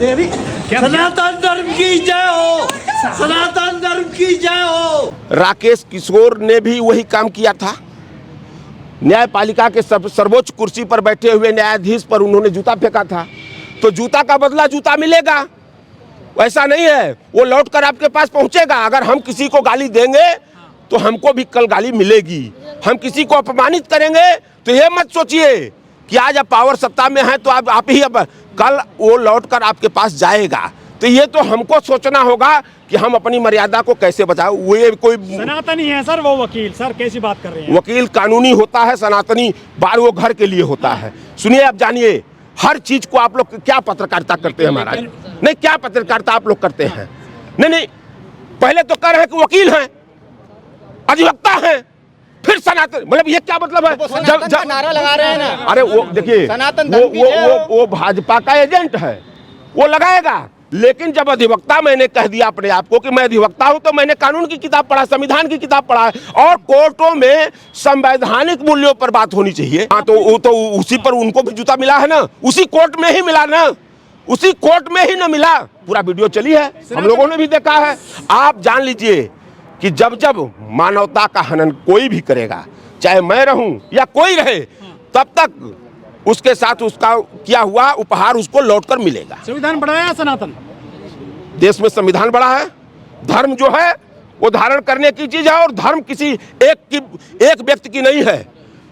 सनातन धर्म की जय हो, सनातन धर्म की जय हो। राकेश किशोर ने भी वही काम किया था। न्यायपालिका के सर्वोच्च कुर्सी पर बैठे हुए न्यायाधीश पर उन्होंने जूता फेंका था, तो जूता का बदला जूता मिलेगा। ऐसा नहीं है वो लौटकर आपके पास पहुंचेगा। अगर हम किसी को गाली देंगे तो हमको भी कल गाली मिलेगी। हम किसी को अपमानित करेंगे तो ये मत सोचिए कि आज आप पावर सत्ता में हैं तो आप ही अब कल वो लौटकर आपके पास जाएगा। तो ये तो हमको सोचना होगा कि हम अपनी मर्यादा को कैसे बचाएं। वो कोई सनातनी है सर, वो वकील सर कैसी बात कर रहे हैं। वकील कानूनी होता है, सनातनी बार वो घर के लिए होता है। सुनिए, आप जानिए हर चीज को आप लोग क्या पत्रकारिता करते हैं महाराज? नहीं, क्या पत्रकारिता आप लोग करते हैं? नहीं, पहले तो कह रहे हैं कि वकील हैं, अधिवक्ता हैं, फिर सनातन, मतलब ये क्या मतलब है? जब नारा लगा रहे हैं ना, अरे वो देखिए, वो भाजपा का एजेंट है, वो लगाएगा। लेकिन जब अधिवक्ता मैंने कह दिया अपने आप को कि मैं अधिवक्ता हूं, तो मैंने कानून की किताब पढ़ा, संविधान की किताब पढ़ा है, और कोर्टों में संवैधानिक मूल्यों पर बात होनी चाहिए। हाँ, तो उसी पर उनको भी जूता मिला है ना, उसी कोर्ट में ही मिला ना, उसी कोर्ट में ही ना मिला। पूरा वीडियो चली है, हम लोगों ने भी देखा है। आप जान लीजिए कि जब जब मानवता का हनन कोई भी करेगा, चाहे मैं रहूं या कोई रहे, तब तक उसके साथ उसका किया हुआ उपहार उसको लौटकर मिलेगा। संविधान बड़ा है सनातन, देश में संविधान बड़ा है। धर्म जो है वो धारण करने की चीज है, और धर्म किसी एक व्यक्ति की नहीं है।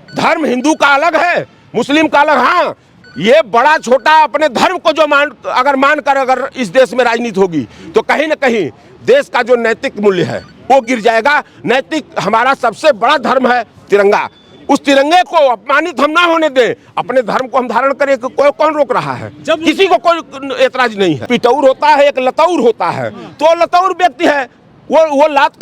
धर्म हिंदू का अलग है, मुस्लिम का अलग। हाँ, ये बड़ा छोटा अपने धर्म को जो मानकर अगर इस देश में राजनीति होगी तो कहीं ना कहीं देश का जो नैतिक मूल्य है वो गिर जाएगा। नैतिक हमारा सबसे बड़ा धर्म है तिरंगा। उस तिरंगे को अपमानित हम ना होने दें, अपने धर्म को हम धारण करें। कौन रोक रहा है? किसी को कोई एतराज नहीं है। पिटौर होता है, एक लतौर होता है, तो लतौर व्यक्ति है, वो लात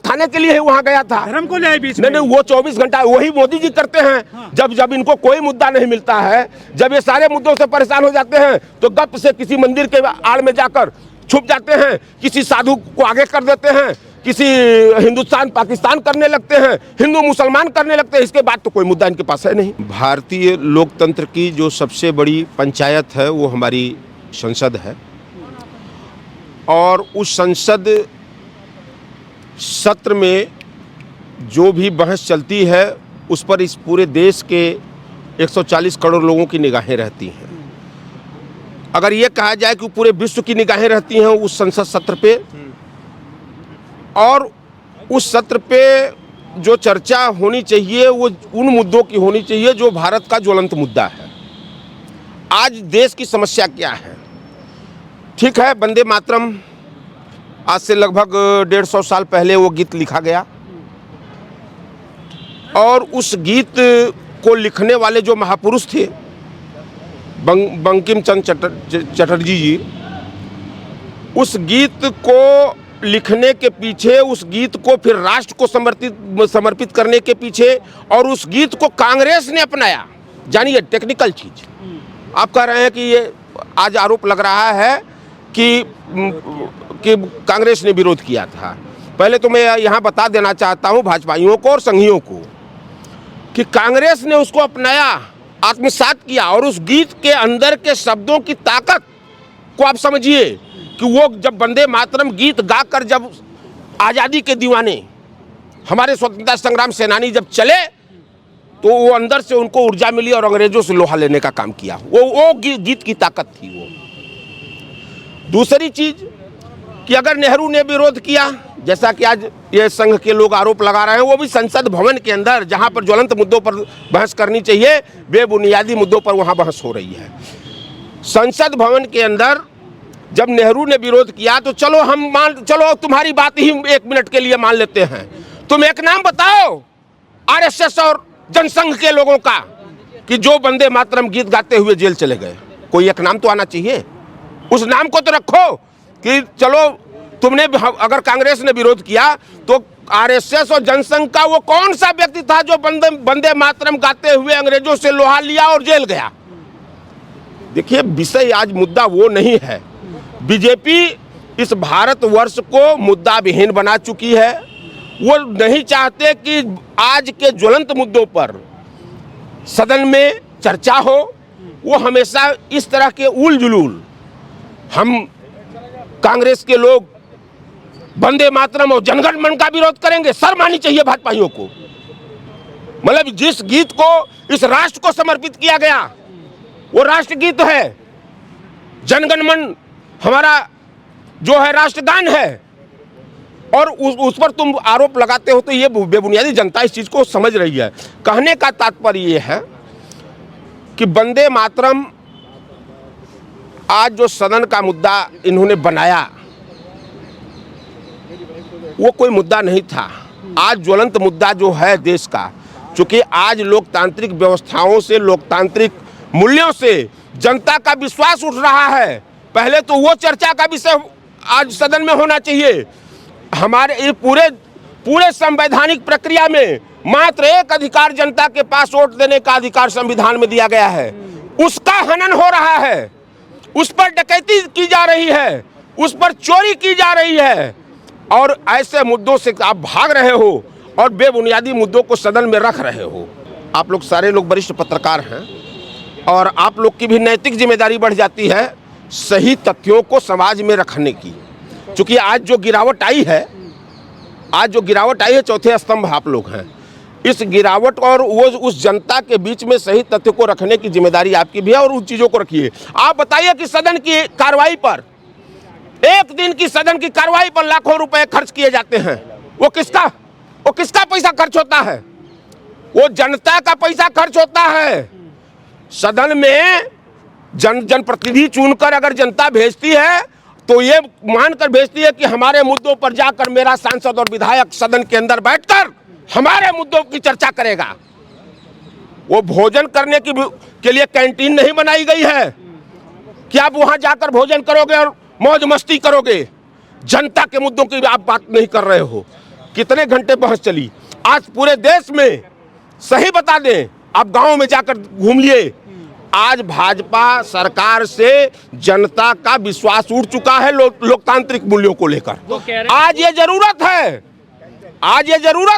खाने के लिए वहां गया था। धर्म को ले बीच में। नहीं, वो 24 घंटा वही मोदी जी करते हैं। हाँ। जब इनको कोई मुद्दा नहीं मिलता है, जब ये सारे मुद्दों से परेशान हो जाते हैं, तो गप से किसी मंदिर के आड़ में जाकर छुप जाते हैं, किसी साधु को आगे कर देते हैं, किसी हिंदुस्तान पाकिस्तान करने लगते हैं, हिंदू मुसलमान करने लगते हैं। इसके बाद तो कोई मुद्दा इनके पास है नहीं। भारतीय लोकतंत्र की जो सबसे बड़ी पंचायत है वो हमारी संसद है, और उस संसद सत्र में जो भी बहस चलती है उस पर इस पूरे देश के 140 करोड़ लोगों की निगाहें रहती हैं। अगर ये कहा जाए कि पूरे विश्व की निगाहें रहती हैं उस संसद सत्र पे, और उस सत्र पे जो चर्चा होनी चाहिए वो उन मुद्दों की होनी चाहिए जो भारत का ज्वलंत मुद्दा है। आज देश की समस्या क्या है? ठीक है, वंदे मातरम आज से लगभग 150 साल पहले वो गीत लिखा गया, और उस गीत को लिखने वाले जो महापुरुष थे बंकिम चंद्र चटर्जी जी, उस गीत को लिखने के पीछे, उस गीत को फिर राष्ट्र को समर्पित करने के पीछे, और उस गीत को कांग्रेस ने अपनाया। जानिए टेक्निकल चीज, आप कह रहे हैं कि ये आज आरोप लग रहा है कि कांग्रेस ने विरोध किया था। पहले तो मैं यहाँ बता देना चाहता हूँ भाजपाइयों को और संघियों को कि कांग्रेस ने उसको अपनाया, आत्मसात किया, और उस गीत के अंदर के शब्दों की ताकत को आप समझिए कि वो जब वंदे मातरम गीत गाकर जब आज़ादी के दीवाने हमारे स्वतंत्रता संग्राम सेनानी जब चले, तो वो अंदर से उनको ऊर्जा मिली और अंग्रेजों से लोहा लेने का काम किया। वो गीत की ताकत थी वो। दूसरी चीज कि अगर नेहरू ने विरोध किया, जैसा कि आज ये संघ के लोग आरोप लगा रहे हैं, वो भी संसद भवन के अंदर जहां पर ज्वलंत मुद्दों पर बहस करनी चाहिए, बेबुनियादी मुद्दों पर वहां बहस हो रही है। संसद भवन के अंदर जब नेहरू ने विरोध किया तो चलो तुम्हारी बात ही 1 मिनट के लिए मान लेते हैं। तुम एक नाम बताओ आरएसएस और जनसंघ के लोगों का कि जो वंदे मातरम गीत गाते हुए जेल चले गए। कोई एक नाम तो आना चाहिए, उस नाम को तो रखो कि चलो तुमने, अगर कांग्रेस ने विरोध किया तो आरएसएस और जनसंघ का वो कौन सा व्यक्ति था जो वंदे मातरम गाते हुए अंग्रेजों से लोहा लिया और जेल गया? देखिए, विषय आज मुद्दा वो नहीं है। बीजेपी इस भारतवर्ष को मुद्दा विहीन बना चुकी है। वो नहीं चाहते कि आज के ज्वलंत मुद्दों पर सदन में चर्चा हो। वो हमेशा इस तरह के उल जुलूल हम कांग्रेस के लोग वंदे मातरम और जनगण मन का विरोध करेंगे? शर्म आनी चाहिए भाजपाइयों को। मतलब जिस गीत को इस राष्ट्र को समर्पित किया गया वो राष्ट्रगीत है, जनगण मन हमारा जो है राष्ट्रगान है, और उस पर तुम आरोप लगाते हो तो ये बेबुनियादी जनता इस चीज को समझ रही है। कहने का तात्पर्य ये है कि वंदे मातरम आज जो सदन का मुद्दा इन्होंने बनाया वो कोई मुद्दा नहीं था। आज ज्वलंत मुद्दा जो है देश का, चूंकि आज लोकतांत्रिक व्यवस्थाओं से, लोकतांत्रिक मूल्यों से जनता का विश्वास उठ रहा है। पहले तो वो चर्चा का विषय आज सदन में होना चाहिए। हमारे ये पूरे संवैधानिक प्रक्रिया में मात्र एक अधिकार जनता के पास वोट देने का अधिकार संविधान में दिया गया है, उसका हनन हो रहा है, उस पर डकैती की जा रही है, उस पर चोरी की जा रही है, और ऐसे मुद्दों से आप भाग रहे हो और बेबुनियादी मुद्दों को सदन में रख रहे हो। आप लोग सारे लोग वरिष्ठ पत्रकार हैं और आप लोग की भी नैतिक जिम्मेदारी बढ़ जाती है सही तथ्यों को समाज में रखने की। क्योंकि आज जो गिरावट आई है, चौथे स्तंभ आप लोग हैं। इस गिरावट और वो उस जनता के बीच में सही तथ्य को रखने की जिम्मेदारी आपकी भी है, और उन चीज़ों को रखिए। आप बताइए कि सदन की कार्रवाई पर, एक दिन की सदन की कार्रवाई पर लाखों रुपए खर्च किए जाते हैं। वो किसका पैसा खर्च होता है? वो जनता का पैसा खर्च होता है। सदन में जनप्रतिनिधि चुनकर अगर जनता भेजती है तो ये मानकर भेजती है कि हमारे मुद्दों पर जाकर मेरा सांसद और विधायक सदन के अंदर बैठकर हमारे मुद्दों की चर्चा करेगा। वो भोजन करने के लिए कैंटीन नहीं बनाई गई है कि आप वहां जाकर भोजन करोगे और मौज मस्ती करोगे। जनता के मुद्दों की आप बात नहीं कर रहे हो। कितने घंटे बहस चली आज पूरे देश में। सही बता दें, आप गांव में जाकर घूम लिए, आज भाजपा सरकार से जनता का विश्वास उठ चुका है लोकतांत्रिक मूल्यों को लेकर। आज ये जरूरत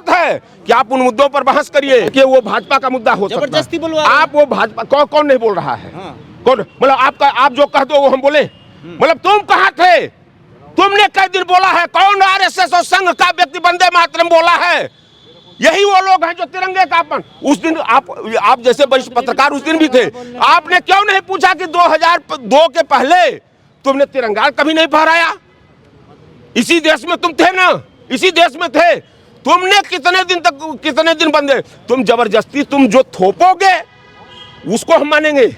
है कि आप उन मुद्दों पर बहस करिए कि वो भाजपा का मुद्दा हो सकता है। बोलवा आप वो भाजपा कौन नहीं बोल रहा है? हाँ। कौन? मतलब आप जो कह दो वो हम बोले? मतलब तुम कहाँ थे? तुमने कई दिन बोला है? कौन आरएसएस और संघ का व्यक्ति वंदे मातरम बोला है? यही वो लोग हैं जो तिरंगे का अपन उस दिन आप जैसे वरिष्ठ पत्रकार उस दिन भी थे। आपने क्यों नहीं पूछा कि 2002 के पहले तुमने तिरंगा कभी नहीं फहराया? इसी देश में तुम थे ना, इसी देश में थे। तुमने कितने दिन बंदे? तुम जबरदस्ती तुम जो थोपोगे उसको हम मानेंगे,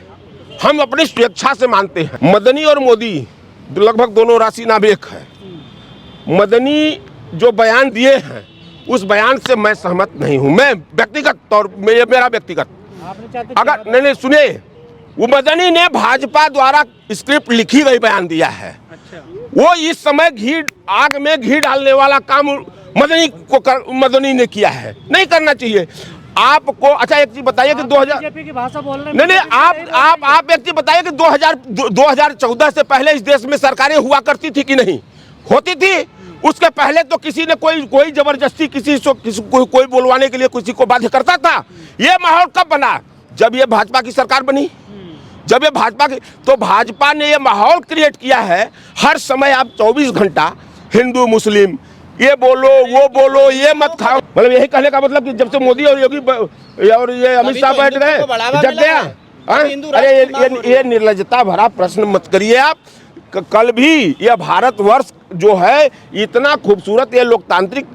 हम अपनी स्वेच्छा से मानते हैं। मदनी और मोदी लगभग दोनों राशि नाम एक है। मदनी जो बयान दिए हैं उस बयान से मैं सहमत नहीं हूं। मैं व्यक्तिगत तौर मेरा व्यक्तिगत अगर नहीं सुने, वो मदनी ने भाजपा द्वारा स्क्रिप्ट लिखी गई बयान दिया है। अच्छा। वो इस समय आग में घी डालने वाला काम मदनी ने किया है, नहीं करना चाहिए आपको। अच्छा एक चीज बताइए कि 2000 बीजेपी की भाषा बोलने नहीं आप एक चीज बताइए कि 2014 से पहले इस देश में सरकारें हुआ करती थी कि नहीं होती थी? उसके पहले तो किसी ने कोई जबरदस्ती किसी को कोई बोलवाने के लिए किसी को बाध्य करता था? ये माहौल कब बना? जब ये भाजपा की सरकार बनी, जब ये भाजपा ने ये माहौल क्रिएट किया है। हर समय आप 24 घंटा हिंदू मुस्लिम ये बोलो वो बोलो, ये मत खाओ। मतलब यही कहने का मतलब कि जब से मोदी और योगी और ये अमित शाह बैठ गए जग गया। अरे ये निर्लज्जता भरा प्रश्न मत करिए आप। कल भी यह भारतवर्ष जो है इतना खूबसूरत ये लोकतांत्रिक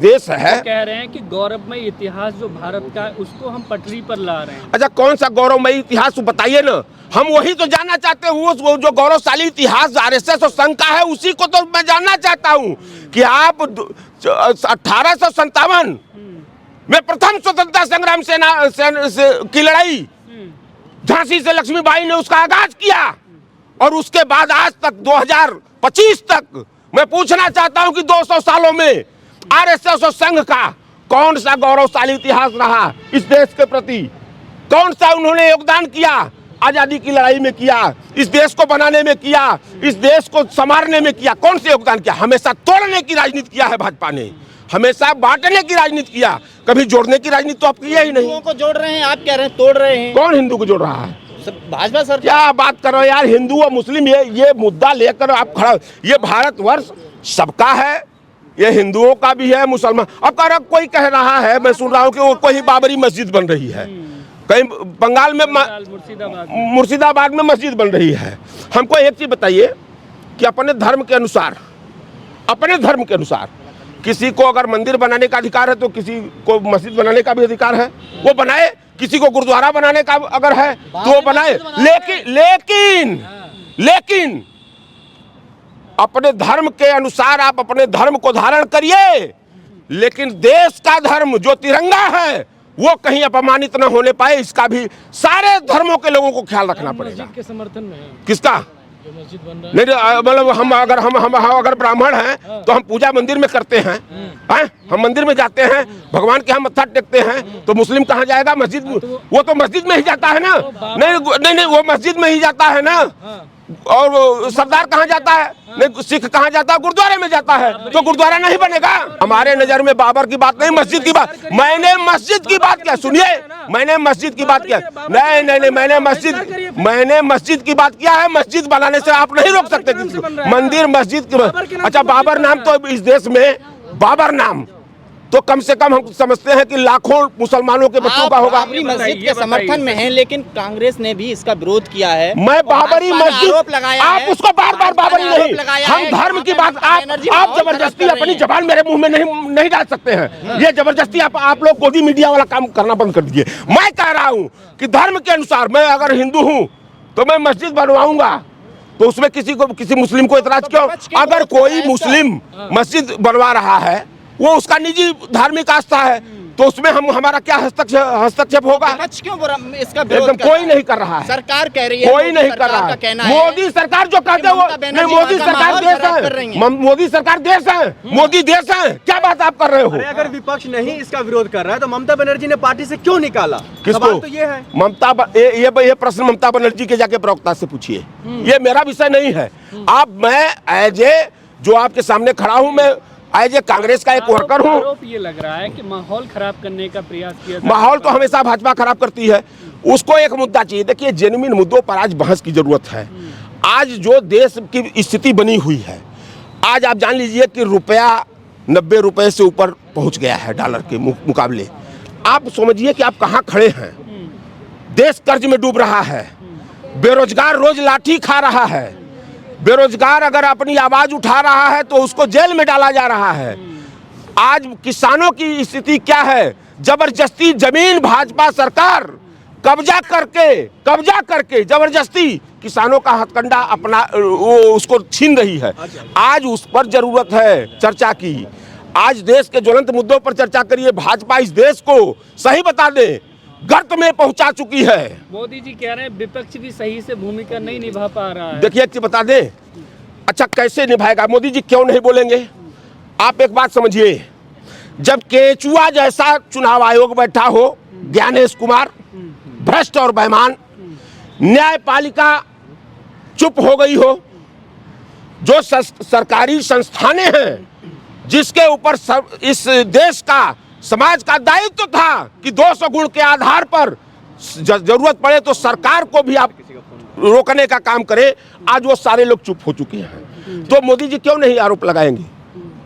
देश है। तो कह रहे हैं कि गौरवमयी इतिहास जो भारत का है उसको हम पटरी पर ला रहे हैं। अच्छा कौन सा गौरवमयी इतिहास बताइए ना, हम वही तो जानना चाहते हैं। वो जो गौरवशाली इतिहास आरएसएस और संघ का है उसी को तो मैं जानना चाहता हूँ कि आप 1857 में प्रथम स्वतंत्रता संग्राम सेना की लड़ाई, झांसी से लक्ष्मीबाई ने उसका आगाज किया, और उसके बाद आज तक 2025 तक मैं पूछना चाहता हूं कि 200 सालों में आरएसएस और संघ का कौन सा गौरवशाली इतिहास रहा इस देश के प्रति? कौन सा उन्होंने योगदान किया? आजादी की लड़ाई में किया, इस देश को बनाने में किया, इस देश को संवारने में किया। कौन से योगदान किया? हमेशा तोड़ने की राजनीति किया है भाजपा ने, हमेशा बांटने की राजनीति किया, कभी जोड़ने की राजनीति तो आप किया ही नहीं। हिंदुओं को जोड़ रहे हैं, आप कह रहे हैं तोड़ रहे हैं। कौन हिंदू को जोड़ रहा है? भाजपा सरकार क्या बात कर रहे हो यार? हिंदू और मुस्लिम ये मुद्दा लेकर आप खड़ा, ये भारतवर्ष सबका है, ये हिंदुओं का भी है, मुसलमान। अब कोई कह रहा है, मैं सुन रहा हूँ कि वो कोई बाबरी मस्जिद बन रही है, कहीं बंगाल में मुर्शिदाबाद में मस्जिद बन रही है। हमको एक चीज बताइए कि अपने धर्म के अनुसार किसी को अगर मंदिर बनाने का अधिकार है तो किसी को मस्जिद बनाने का भी अधिकार है, वो बनाए। किसी को गुरुद्वारा बनाने का अगर है तो वो बनाए। लेकिन अपने धर्म के अनुसार आप अपने धर्म को धारण करिए, लेकिन देश का धर्म जो तिरंगा है वो कहीं अपमानित न होने पाए, इसका भी सारे धर्मों के लोगों को ख्याल रखना पड़ेगा। के समर्थन में है। किसका? नहीं, मतलब हम अगर ब्राह्मण हैं तो हम पूजा मंदिर में करते हैं, हम मंदिर में जाते हैं, भगवान के हम मत्था टेकते हैं। तो मुस्लिम कहाँ जाएगा? मस्जिद, वो तो मस्जिद में ही जाता है ना। नहीं, वो मस्जिद में ही जाता है ना। और सरदार कहाँ जाता है? नहीं, सिख कहाँ जाता है? गुरुद्वारे में जाता है। तो गुरुद्वारा नहीं बनेगा? हमारे नजर में बाबर की बात नहीं, मस्जिद की बात। मैंने मस्जिद की बात किया, सुनिए, मैंने मस्जिद की बात किया। नहीं, मैंने मस्जिद की बात किया है। मस्जिद बनाने से आप नहीं रोक सकते किसी को। मंदिर मस्जिद की, अच्छा बाबर नाम तो इस देश में, बाबर नाम तो कम से कम हम समझते हैं कि लाखों मुसलमानों के बच्चों का होगा। बाबरी मस्जिद के समर्थन में हैं, लेकिन कांग्रेस ने भी इसका विरोध किया है। मैं बाबरी मस्जिद, आरोप लगाया आप है, उसको बार-बार बाबरी नहीं, हम धर्म की बात, आप जबरदस्ती अपनी जबान मेरे मुंह में नहीं डाल सकते हैं। ये जबरदस्ती आप लोग गोदी मीडिया वाला काम करना बंद कर दीजिए। मैं कह रहा हूँ कि धर्म के अनुसार, मैं अगर हिंदू हूँ तो मैं मस्जिद बनवाऊंगा, तो उसमें किसी मुस्लिम को इतराज क्यों? अगर कोई मुस्लिम मस्जिद बनवा रहा है, वो उसका निजी धार्मिक आस्था है, तो उसमें हमारा क्या हस्तक्षेप होगा? क्यों इसका विरोध एकदम कोई नहीं कर रहा है। सरकार कह रही है, कोई नहीं कर रहा है। मोदी सरकार जो कहते हैं वो नहीं, मोदी सरकार देश है, मोदी सरकार देश है, मोदी देश है। क्या बात आप कर रहे हो? अगर विपक्ष नहीं इसका विरोध कर रहा है तो ममता बनर्जी ने पार्टी से क्यों निकाला? किसको? तो ये है ये प्रश्न ममता बनर्जी के जाके प्रवक्ता से पूछिए, ये मेरा विषय नहीं है। मैं एज ए जो आपके सामने खड़ा हूँ, मैं एज ए कांग्रेस का एक वर्कर हूँ। आरोप ये लग रहा है कि माहौल खराब करने का प्रयास किया। माहौल तो हमेशा भाजपा खराब करती है, उसको एक मुद्दा चाहिए। देखिए, जेन्युइन मुद्दों पर आज बहस की जरूरत है। आज जो देश की स्थिति बनी हुई है, आज आप जान लीजिए कि रुपया 90 रुपए से ऊपर पहुंच गया है डॉलर के मुकाबले। आप समझिए कि आप कहाँ खड़े हैं। देश कर्ज में डूब रहा है, बेरोजगार रोज लाठी खा रहा है, बेरोजगार अगर अपनी आवाज उठा रहा है तो उसको जेल में डाला जा रहा है। आज किसानों की स्थिति क्या है? जबरदस्ती जमीन भाजपा सरकार कब्जा करके जबरदस्ती किसानों का हथकंडा अपना उसको छीन रही है। आज उस पर जरूरत है चर्चा की। आज देश के ज्वलंत मुद्दों पर चर्चा करिए। भाजपा इस देश को सही बता दे, गर्त में पहुंचा चुकी है। मोदी जी कह रहे हैं विपक्ष भी सही से भूमिका नहीं निभा पा रहा है। देखिए, एक चीज बता दें, अच्छा कैसे निभाएगा मोदी जी? क्यों नहीं बोलेंगे? आप एक बात समझिए, जब केचुआ जैसा चुनाव आयोग बैठा हो, ज्ञानेश कुमार भ्रष्ट और बेईमान, न्यायपालिका चुप हो गई हो, जो सरकारी संस्थानें हैं जिसके ऊपर इस देश का समाज का दायित्व था कि 200 गुण के आधार पर जरूरत पड़े तो सरकार को भी आप रोकने का काम करें, आज वो सारे लोग चुप हो चुके हैं। तो मोदी जी क्यों नहीं आरोप लगाएंगे?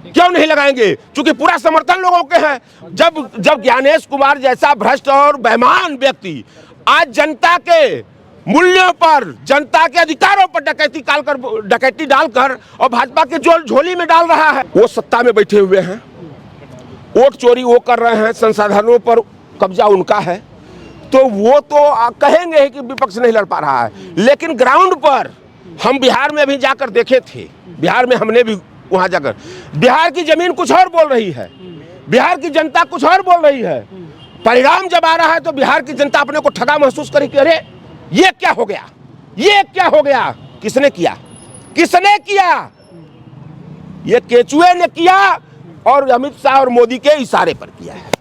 क्यों नहीं लगाएंगे? क्योंकि पूरा समर्थन लोगों के है। जब ज्ञानेश कुमार जैसा भ्रष्ट और बेईमान व्यक्ति आज जनता के मूल्यों पर, जनता के अधिकारों पर डकैती डालकर और भाजपा के झोली में डाल रहा है, वो सत्ता में बैठे हुए हैं, वोट चोरी वो कर रहे हैं, संसाधनों पर कब्जा उनका है, तो वो तो कहेंगे कि विपक्ष नहीं लड़ पा रहा है। लेकिन ग्राउंड पर हम बिहार में भी जाकर देखे थे, बिहार में हमने भी वहां जाकर, बिहार की जमीन कुछ और बोल रही है, बिहार की जनता कुछ और बोल रही है। परिणाम जब आ रहा है तो बिहार की जनता अपने को ठगा महसूस करे कि अरे ये क्या हो गया, ये क्या हो गया। किसने किया? किसने किया? ये केचुए ने किया और अमित शाह और मोदी के इशारे पर किया है।